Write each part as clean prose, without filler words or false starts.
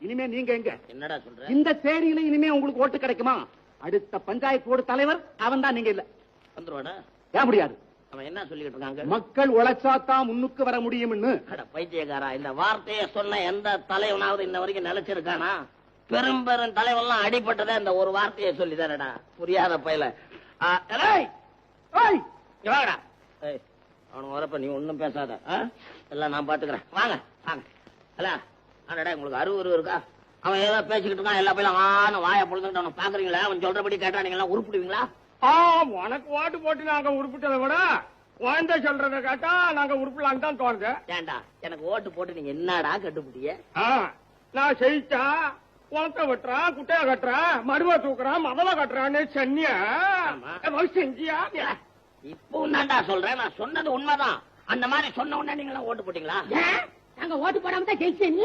இனிமே நீங்க எங்க? என்னடா சொல்ற? இந்த தேதியில இனிமே உங்களுக்கு ஓட்டு கிடைக்குமா? அடுத்த பஞ்சாயத்து போர்டு தலைவர் அவன் தான், நீங்க இல்ல. வந்துருவாடா? ஏன் முடியாது? அவன் என்ன சொல்லிட்டு இருக்காங்க? மக்கள் உழைச்சாத்தான் முன்னுக்கு வர முடியும்னு. பைத்தியக்காரா, இந்த வார்த்தையை சொன்ன எந்த தலைவனாவது இன்ன வரைக்கும் நிலைச்சிருக்கானா? பெரும் பெரும் தலைவெல்லாம் அடிபட்டதே இந்த ஒரு வார்த்தையை சொல்லி தானடா. புரியாத பையல. அவனுக்கு வரப்ப நீ ஒன்னும் பேசாத, எல்லாம் நான் பாத்துக்கிறேன். வாங்க வாங்க. அல்லடா, உங்களுக்கு அறிவு இருக்கா? அவன் ஏதோ பேசிக்கிட்டு இருக்கான், எல்லா பையலும் ஆன வாயை பொழுதுகிட்டு அவனை பாக்குறீங்களா? அவன் சொல்றபடி கேட்டா நீங்க எல்லாம் உருப்பிடுவீங்களா? உனக்கு ஓட்டு போட்டு நாங்க உருப்பிட்டதை விட குழந்தை சொல்றத கேட்டா நாங்க உருப்பிடலான்னு தான் தோணுது. ஏண்டா, எனக்கு ஓட்டு போட்டு நீங்க என்னடா கட்டுப்பிடிய? நான் செய்தா குளத்தை வெட்டுறான், குட்டையா கட்டுறான், மருவ தூக்குறான், மதல கட்டுறான்னு சென்னியா செஞ்சியா? இப்போ உன்னாண்டா சொல்றேன், நான் சொன்னது உண்மைதான். அந்த மாதிரி சொன்ன உடனே நீங்க ஓட்டு போட்டீங்களா? நாங்க ஓட்டு போடாம தான் ஜெயிச்சேன்.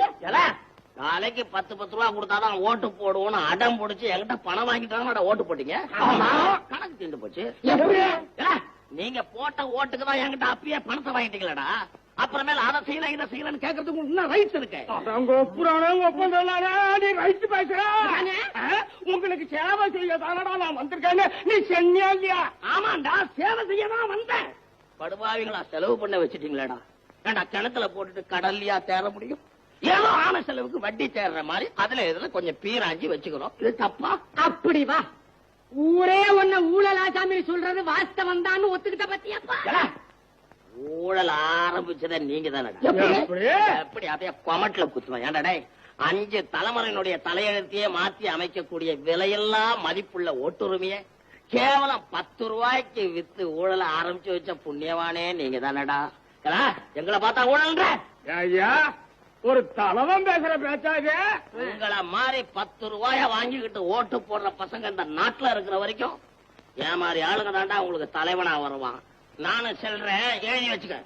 நாளைக்கு 10 ரூபா கொடுத்தாதான் ஓட்டு போடுவோம்னு அடம் பிடிச்சி என்கிட்ட பணம் வாங்கிட்டாங்க ஓட்டு போட்டீங்க. கணக்கு தீர்ந்து போச்சு. நீங்க போட்ட ஓட்டுக்கு தான் என்கிட்ட அப்பயே பணத்தை வாங்கிட்டீங்களா? அப்புறமேல அதை செய்யல இதை செய்யலன்னு கேட்கறதுக்கு இன்னும் ரைட்ஸ் இருக்கு. உங்களுக்கு சேவை செய்ய தானடா நான் வந்திருக்கேன்னு நீ சென்னியா இல்லையா? ஆமாண்டா, சேவை செய்ய தான் வந்தேன். படுபாவிகளா செலவு பண்ண வச்சுட்டீங்களாடா? ஏண்டா, கிணத்துல போட்டுட்டு கடல்லையா தேர முடியும்? ஏதோ ஆன செலவுக்கு வட்டி தேர்ற மாதிரி அதுல இதுல கொஞ்சம் பீராஞ்சி வச்சுக்கிறோம். இது தப்பா? அப்படி வா, ஊரே ஒன்ன ஊழல் ஆசாமி சொல்றது வாஸ்தவம் தான் ஒத்துக்கிட்ட பத்தியாப்பா. ஊழல் ஆரம்பிச்சத நீங்க தானடா? எப்படி அப்படியே கொமட்ல குத்துவேன். ஏன்டா, 5 தலைமுறையினுடைய தலையெழுத்தையே மாத்தி அமைக்கக்கூடிய விலையெல்லாம் மதிப்புள்ள ஓட்டுரிமையை கேவலம் 10 ரூபாய்க்கு வித்து ஊழல ஆரம்பிச்சு வச்ச புண்ணியவானே நீங்க தானடா? எங்களை பார்த்தா ஊழல்ன்ற ஒரு தலைவன் பேசுற பேச்சாது. உங்களை மாதிரி 10 ரூபாய வாங்கிக்கிட்டு ஓட்டு போடுற பசங்க இந்த நாட்டுல இருக்கிற வரைக்கும் ஏன் மாதிரி ஆளுங்க தாண்டா உங்களுக்கு தலைவனா வருவான். நானும் சொல்றேன், எழுதி வச்சுக்க.